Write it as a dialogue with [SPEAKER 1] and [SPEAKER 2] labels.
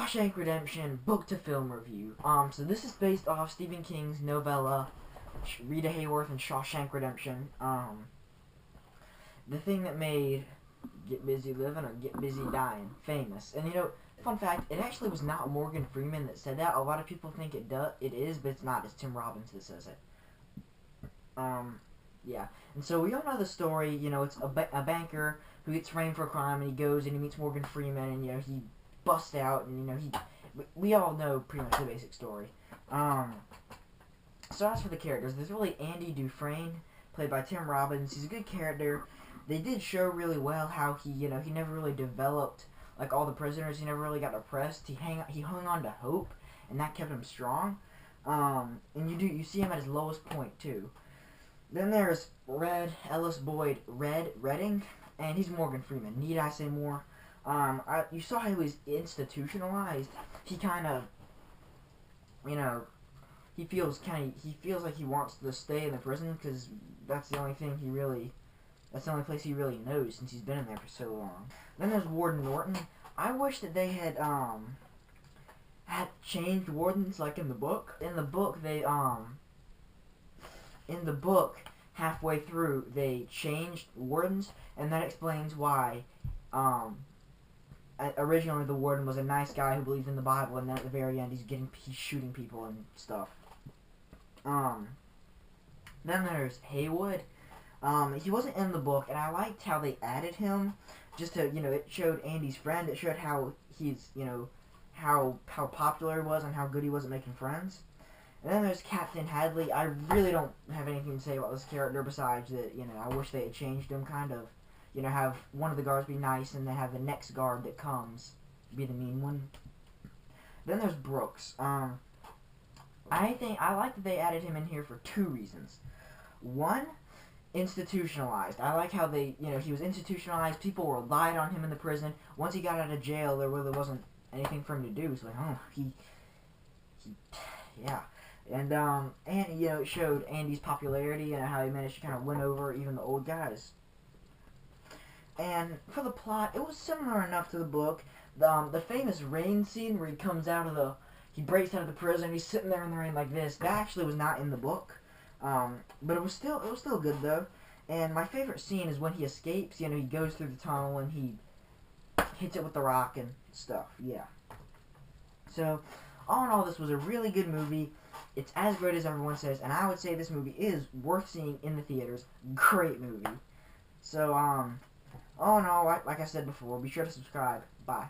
[SPEAKER 1] Shawshank Redemption book to film review. So this is based off Stephen King's novella Rita, Hayworth, and Shawshank Redemption. The thing that made Get Busy Living or Get Busy Dying famous. And you know, fun fact, it actually was not Morgan Freeman that said that. A lot of people think it is, but it's not. It's Tim Robbins that says it. Yeah. And so we all know the story. You know, it's a banker who gets framed for a crime, and he goes and he meets Morgan Freeman, and you know he busts out, and you know we all know pretty much the basic story. So as for the characters, there's really Andy Dufresne, played by Tim Robbins. He's a good character. They did show really well how he never really developed like all the prisoners. He never really got depressed. He hung on to hope, and that kept him strong. And you see him at his lowest point too. Then there's Red Ellis Boyd Redding, and he's Morgan Freeman. Need I say more? You saw how he was institutionalized. He kind of, you know, he feels like he wants to stay in the prison because that's the only place he really knows since he's been in there for so long. Then there's Warden Wharton. I wish that they had changed wardens like in the book. In the book, halfway through, they changed wardens, and that explains why originally the warden was a nice guy who believed in the Bible, and then at the very end he's shooting people and stuff. Then there's Haywood. He wasn't in the book, and I liked how they added him, just to, you know, it showed Andy's friend. It showed how he's, you know, how popular he was and how good he was at making friends. And then there's Captain Hadley. I really don't have anything to say about this character besides that, you know, I wish they had changed him, kind of. You know, have one of the guards be nice, and then have the next guard that comes be the mean one. Then there's Brooks. I like that they added him in here for two reasons. One, institutionalized. I like how they, you know, he was institutionalized. People relied on him in the prison. Once he got out of jail, there really wasn't anything for him to do. So like, yeah. And you know, it showed Andy's popularity and how he managed to kind of win over even the old guys. And for the plot, it was similar enough to the book. The famous rain scene where he breaks out of the prison, he's sitting there in the rain like this. That actually was not in the book. But it was still good though. And my favorite scene is when he escapes. You know, he goes through the tunnel and he hits it with the rock and stuff. Yeah. So, all in all, this was a really good movie. It's as great as everyone says, and I would say this movie is worth seeing in the theaters. Great movie. So, all in all, like I said before, be sure to subscribe. Bye.